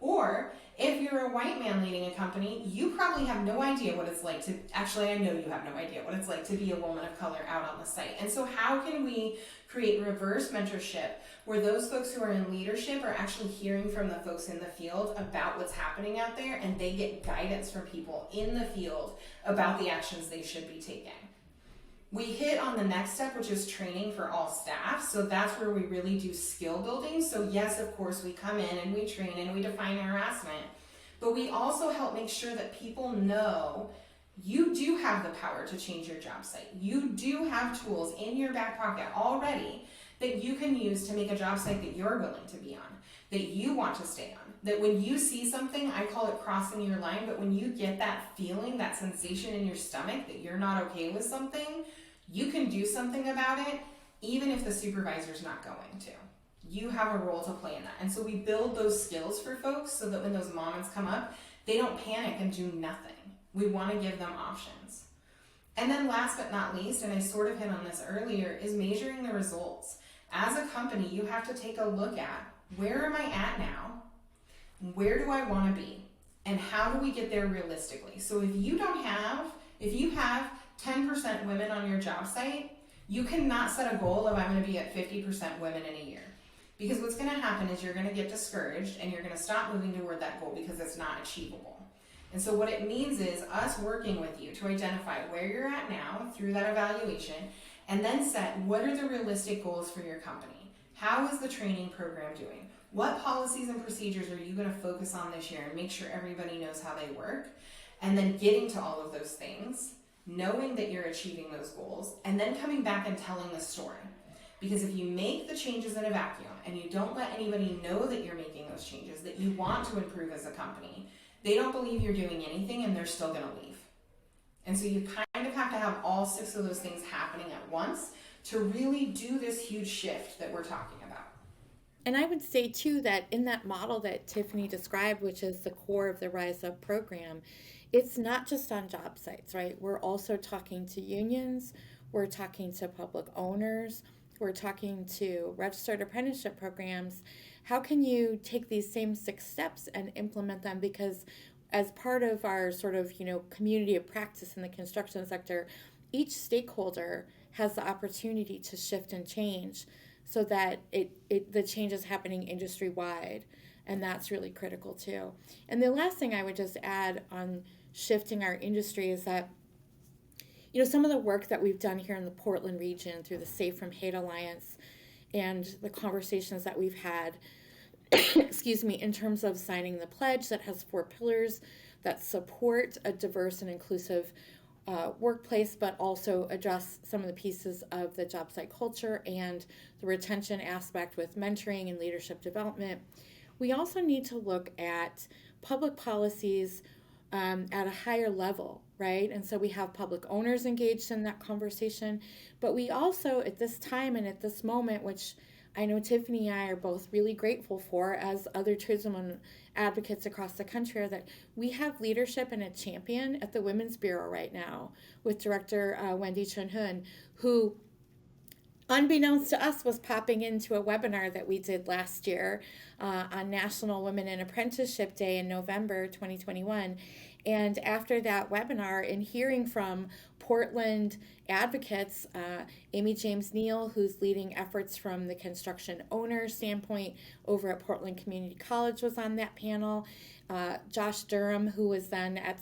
[SPEAKER 4] Or if you're a white man leading a company, you probably have no idea what it's like to, actually I know you have no idea what it's like to be a woman of color out on the site. And so how can we create reverse mentorship where those folks who are in leadership are actually hearing from the folks in the field about what's happening out there, and they get guidance from people in the field about the actions they should be taking. We hit on the next step, which is training for all staff. So that's where we really do skill building. So yes, of course, we come in and we train and we define harassment, but we also help make sure that people know you do have the power to change your job site. You do have tools in your back pocket already that you can use to make a job site that you're willing to be on, that you want to stay on. That when you see something, I call it crossing your line, but when you get that feeling, that sensation in your stomach that you're not okay with something, you can do something about it, even if the supervisor's not going to. You have a role to play in that. And so we build those skills for folks so that when those moments come up, they don't panic and do nothing. We want to give them options. And then last but not least, and I sort of hit on this earlier, is measuring the results. As a company, you have to take a look at, where am I at now? Where do I want to be? And how do we get there realistically? So if you have 10% women on your job site, you cannot set a goal of, I'm going to be at 50% women in a year. Because what's going to happen is you're going to get discouraged and you're going to stop moving toward that goal because it's not achievable. And so what it means is us working with you to identify where you're at now through that evaluation, and then set what are the realistic goals for your company. How is the training program doing? What policies and procedures are you going to focus on this year and make sure everybody knows how they work? And then getting to all of those things, knowing that you're achieving those goals, and then coming back and telling the story. Because if you make the changes in a vacuum and you don't let anybody know that you're making those changes, that you want to improve as a company, they don't believe you're doing anything and they're still going to leave. And so you kind of have to have all 6 of those things happening at once to really do this huge shift that we're talking about.
[SPEAKER 3] And I would say, too, that in that model that Tiffany described, which is the core of the Rise Up program, it's not just on job sites, right? We're also talking to unions. we're talking to public owners, we're talking to registered apprenticeship programs. How can you take these same 6 steps and implement them? Because as part of our sort of, community of practice in the construction sector, each stakeholder has the opportunity to shift and change so that the change is happening industry wide. And that's really critical too. And the last thing I would just add on shifting our industry is that, some of the work that we've done here in the Portland region through the Safe from Hate Alliance and the conversations that we've had, excuse me, in terms of signing the pledge that has 4 pillars that support a diverse and inclusive workplace, but also address some of the pieces of the job site culture and the retention aspect with mentoring and leadership development. We also need to look at public policies at a higher level, right? And so we have public owners engaged in that conversation, but we also, at this time and at this moment, which I know Tiffany and I are both really grateful for as other tradeswomen advocates across the country, are that we have leadership and a champion at the Women's Bureau right now with Director Wendy Chun-Hun, who, unbeknownst to us, was popping into a webinar that we did last year on National Women in Apprenticeship Day in November 2021. And after that webinar, and hearing from Portland advocates, Amy James Neal, who's leading efforts from the construction owner standpoint over at Portland Community College, was on that panel. Josh Durham, who was then at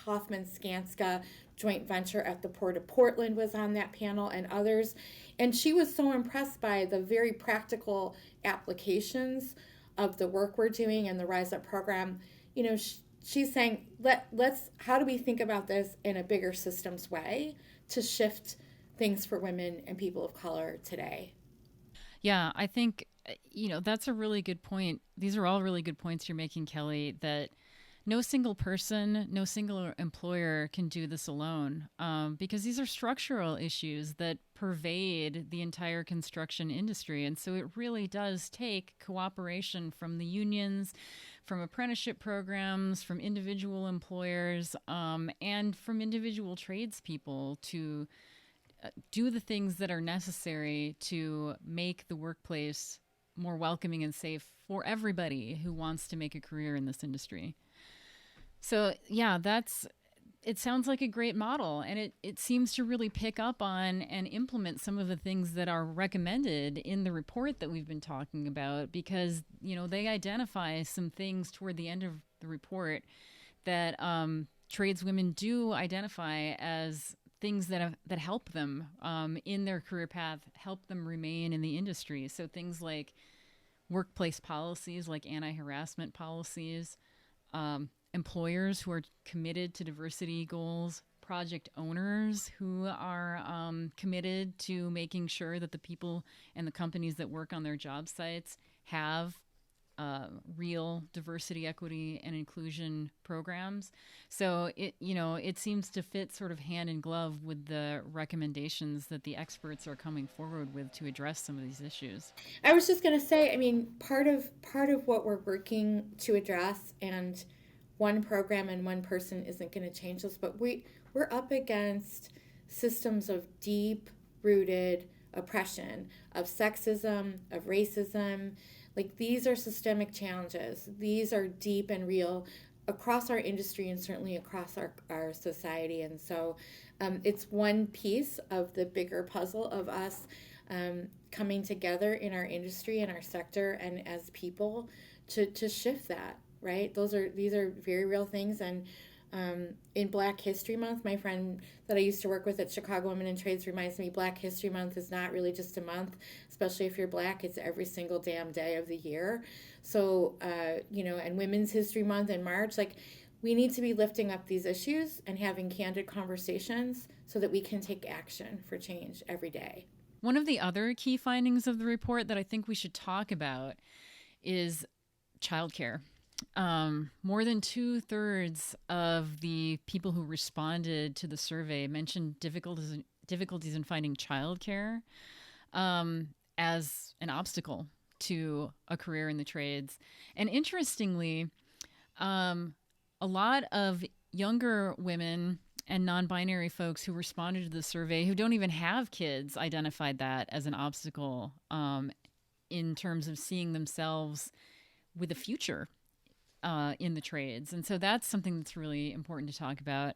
[SPEAKER 3] Hoffman Skanska joint venture at the Port of Portland, was on that panel, and others. And she was so impressed by the very practical applications of the work we're doing and the Rise Up program. She's saying, how do we think about this in a bigger systems way to shift things for women and people of color today?
[SPEAKER 1] Yeah, I think, that's a really good point. These are all really good points you're making, Kelly, that no single person, no single employer can do this alone, because these are structural issues that pervade the entire construction industry. And so it really does take cooperation from the unions, from apprenticeship programs, from individual employers, and from individual tradespeople to do the things that are necessary to make the workplace more welcoming and safe for everybody who wants to make a career in this industry. So yeah, it sounds like a great model, and it seems to really pick up on and implement some of the things that are recommended in the report that we've been talking about, because, they identify some things toward the end of the report that tradeswomen do identify as things that help them in their career path, help them remain in the industry. So things like workplace policies, like anti-harassment policies, employers who are committed to diversity goals, project owners who are committed to making sure that the people and the companies that work on their job sites have real diversity, equity, and inclusion programs. So it seems to fit sort of hand in glove with the recommendations that the experts are coming forward with to address some of these issues.
[SPEAKER 3] I was just going to say, part of what we're working to address, and one program and one person isn't going to change this, but we're up against systems of deep-rooted oppression, of sexism, of racism. Like, these are systemic challenges. These are deep and real across our industry and certainly across our society. And so it's one piece of the bigger puzzle of us coming together in our industry and our sector and as people to shift that. Right? These are very real things. And in Black History Month, my friend that I used to work with at Chicago Women in Trades reminds me, Black History Month is not really just a month, especially if you're Black. It's every single damn day of the year. So, and Women's History Month in March, we need to be lifting up these issues and having candid conversations so that we can take action for change every day.
[SPEAKER 1] One of the other key findings of the report that I think we should talk about is childcare. More than 2/3 of the people who responded to the survey mentioned difficulties in finding childcare as an obstacle to a career in the trades. And interestingly, a lot of younger women and non-binary folks who responded to the survey who don't even have kids identified that as an obstacle in terms of seeing themselves with a future in the trades. And so that's something that's really important to talk about.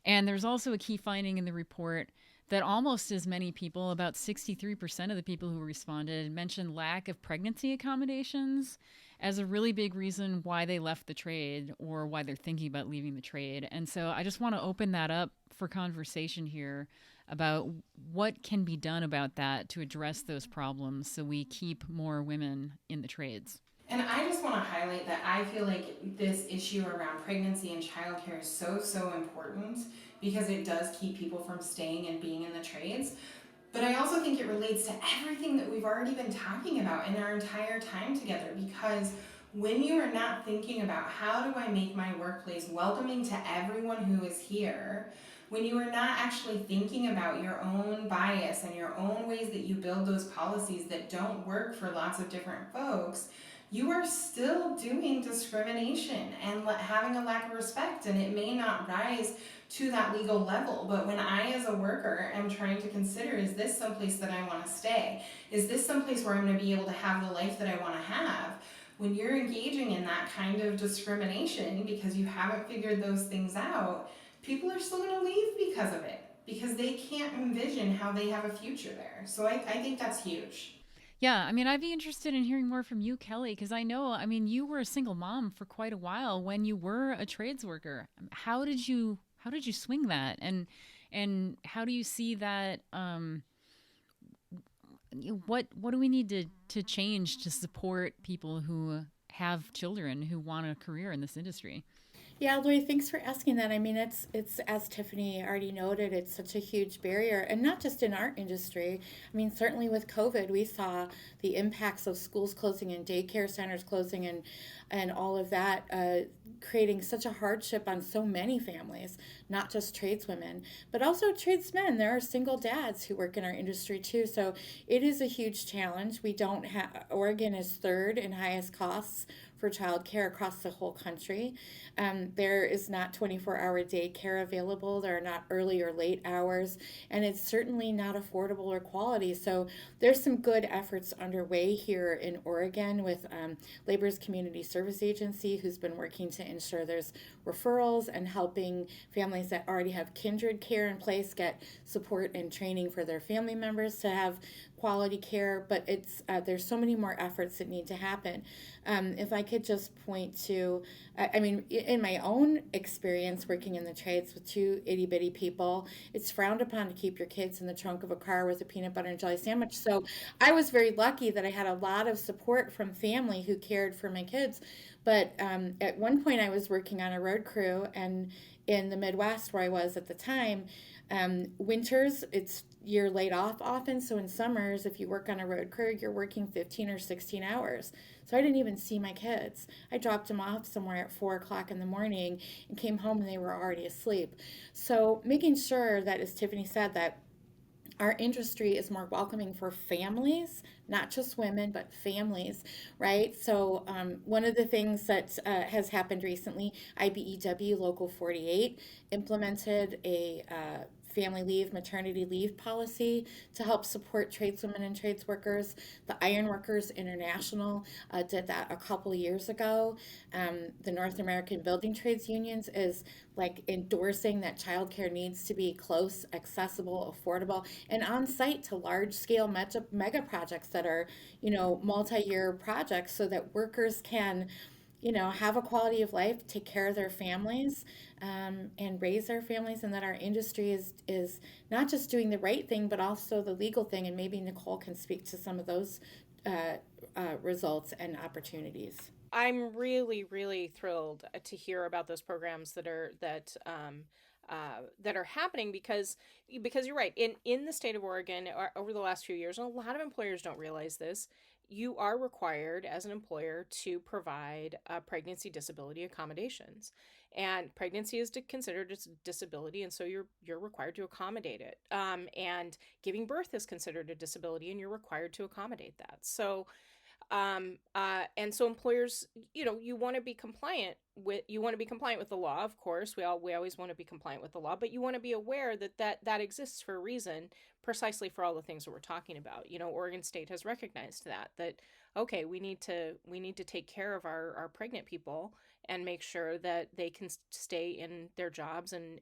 [SPEAKER 1] And there's also a key finding in the report that almost as many people, about 63% of the people who responded, mentioned lack of pregnancy accommodations as a really big reason why they left the trade or why they're thinking about leaving the trade. And so I just want to open that up for conversation here about what can be done about that to address those problems so we keep more women in the trades.
[SPEAKER 4] And I just want to highlight that I feel like this issue around pregnancy and childcare is so important because it does keep people from staying and being in the trades. But I also think it relates to everything that we've already been talking about in our entire time together, because when you are not thinking about how do I make my workplace welcoming to everyone who is here, when you are not actually thinking about your own bias and your own ways that you build those policies that don't work for lots of different folks, you are still doing discrimination and having a lack of respect, and it may not rise to that legal level. But when I, as a worker, am trying to consider, is this someplace that I want to stay? Is this someplace where I'm going to be able to have the life that I want to have? When you're engaging in that kind of discrimination because you haven't figured those things out, people are still going to leave because of it, because they can't envision how they have a future there. So I think that's huge.
[SPEAKER 1] Yeah, I mean, I'd be interested in hearing more from you, Kelly, because I know, I mean, you were a single mom for quite a while when you were a trades worker. How did you swing that, and how do you see that? What do we need to change to support people who have children who want a career in this industry?
[SPEAKER 3] Yeah, Lauri, thanks for asking that. I mean, it's as Tiffany already noted, it's such a huge barrier, and not just in our industry. I mean, certainly with COVID, we saw the impacts of schools closing and daycare centers closing, and all of that creating such a hardship on so many families, not just tradeswomen, but also tradesmen. There are single dads who work in our industry too, so it is a huge challenge. We don't have Oregon is third in highest costs for childcare across the whole country. There is not 24-hour daycare available. There are not early or late hours, and it's certainly not affordable or quality. So there's some good efforts underway here in Oregon with Labor's Community Service Agency, who's been working to ensure there's referrals and helping families that already have kindred care in place get support and training for their family members to have quality care. But it's there's so many more efforts that need to happen. If I could just point to, I mean, in my own experience working in the trades with two itty-bitty people, it's frowned upon to keep your kids in the trunk of a car with a peanut butter and jelly sandwich. So I was very lucky that I had a lot of support from family who cared for my kids. But at one point I was working on a road crew, and in the Midwest where I was at the time, winters, you're laid off often. So in summers, if you work on a road crew, you're working 15 or 16 hours. So I didn't even see my kids. I dropped them off somewhere at 4 o'clock in the morning and came home and they were already asleep. So making sure that, as Tiffany said, that our industry is more welcoming for families, not just women, but families, right? So one of the things that has happened recently, IBEW Local 48 implemented a family leave, maternity leave policy to help support tradeswomen and trades workers. The Ironworkers International did that a couple of years ago. The North American Building Trades Unions is like endorsing that childcare needs to be close, accessible, affordable, and on site to large scale mega projects that are, multi-year projects, so that workers can have a quality of life, take care of their families, and raise their families, and that our industry is not just doing the right thing, but also the legal thing. And maybe Nicolle can speak to some of those results and opportunities.
[SPEAKER 2] I'm really, really thrilled to hear about those programs that are happening, because you're right. In the state of Oregon, over the last few years, and a lot of employers don't realize this, you are required as an employer to provide pregnancy disability accommodations, and pregnancy is considered as a disability, and so you're required to accommodate it. And giving birth is considered a disability, and you're required to accommodate that. So And so employers, you want to be compliant with the law, of course. We always want to be compliant with the law, but you want to be aware that exists for a reason, precisely for all the things that we're talking about. Oregon State has recognized that okay, we need to take care of our pregnant people and make sure that they can stay in their jobs and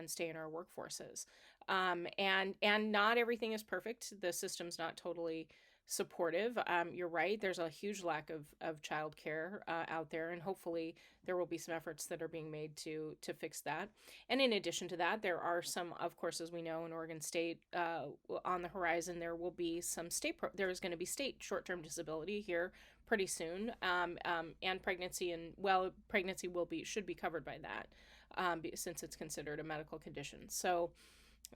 [SPEAKER 2] stay in our workforces. And not everything is perfect. The system's not totally supportive. You're right. There's a huge lack of childcare out there, and hopefully there will be some efforts that are being made to fix that. And in addition to that, there are some, of course, as we know, in Oregon State on the horizon, there will be some there's going to be state short-term disability here pretty soon, and pregnancy should be covered by that, since it's considered a medical condition. So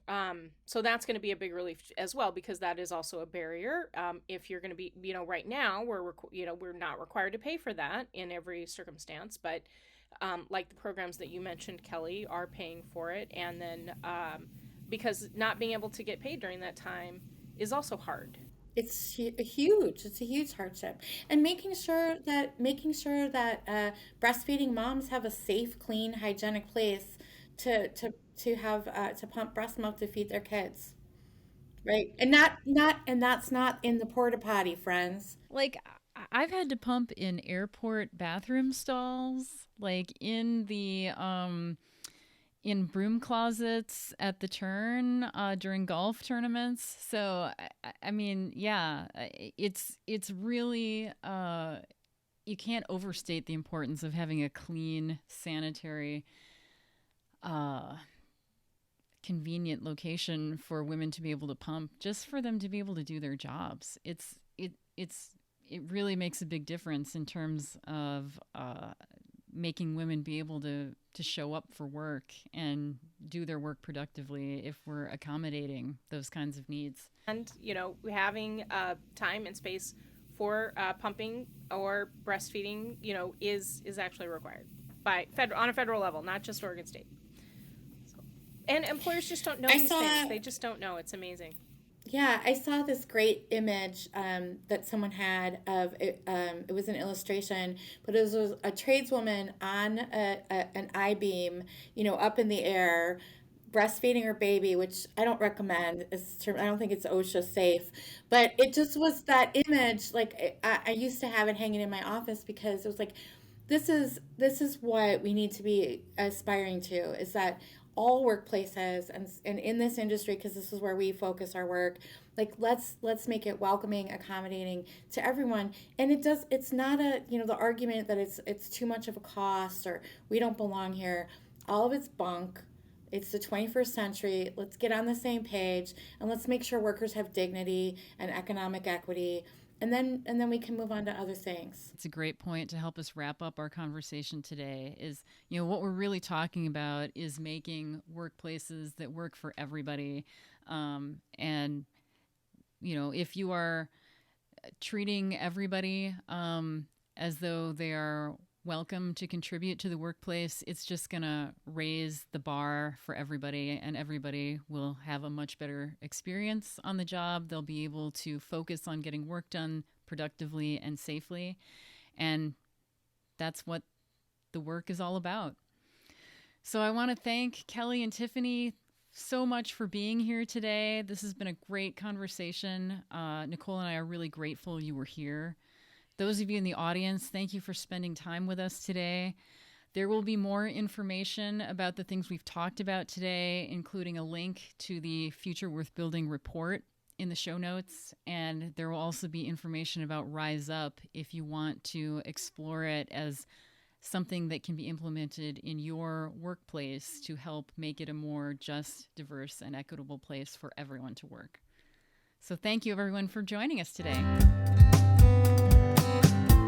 [SPEAKER 2] that's going to be a big relief as well, because that is also a barrier. If you're going to be, right now we're not required to pay for that in every circumstance, but like the programs that you mentioned, Kelly, are paying for it. And then because not being able to get paid during that time is also hard.
[SPEAKER 3] It's a huge hardship, and making sure that breastfeeding moms have a safe, clean, hygienic place to have to pump breast milk to feed their kids, right? And that's not in the porta potty, friends.
[SPEAKER 1] Like, I've had to pump in airport bathroom stalls, like in broom closets at the turn during golf tournaments. So I mean, yeah, it's really you can't overstate the importance of having a clean, sanitary, convenient location for women to be able to pump, just for them to be able to do their jobs. It really makes a big difference in terms of making women be able to show up for work and do their work productively if we're accommodating those kinds of needs.
[SPEAKER 2] And having time and space for pumping or breastfeeding is actually required on a federal level, not just Oregon State. And employers just don't know these things. They just don't know. It's amazing.
[SPEAKER 3] Yeah, I saw this great image that someone had of it. It was an illustration, but it was a tradeswoman on an I-beam, up in the air, breastfeeding her baby, which I don't recommend. I don't think it's OSHA safe, but it just was that image. Like I used to have it hanging in my office, because it was like, this is what we need to be aspiring to, is that all workplaces and in this industry, because this is where we focus our work, like let's make it welcoming, accommodating to everyone. And it's not the argument that it's too much of a cost or we don't belong here. All of it's bunk. It's the 21st century. Let's get on the same page, and let's make sure workers have dignity and economic equity. And then we can move on to other things.
[SPEAKER 1] It's a great point to help us wrap up our conversation today. Is what we're really talking about is making workplaces that work for everybody. And if you are treating everybody as though they are welcome to contribute to the workplace, it's just going to raise the bar for everybody, and everybody will have a much better experience on the job. They'll be able to focus on getting work done productively and safely. And that's what the work is all about. So I want to thank Kelly and Tiffany so much for being here today. This has been a great conversation. Nicolle and I are really grateful you were here. Those of you in the audience, thank you for spending time with us today. There will be more information about the things we've talked about today, including a link to the Future Worth Building report in the show notes. And there will also be information about Rise Up if you want to explore it as something that can be implemented in your workplace to help make it a more just, diverse, and equitable place for everyone to work. So thank you, everyone, for joining us today.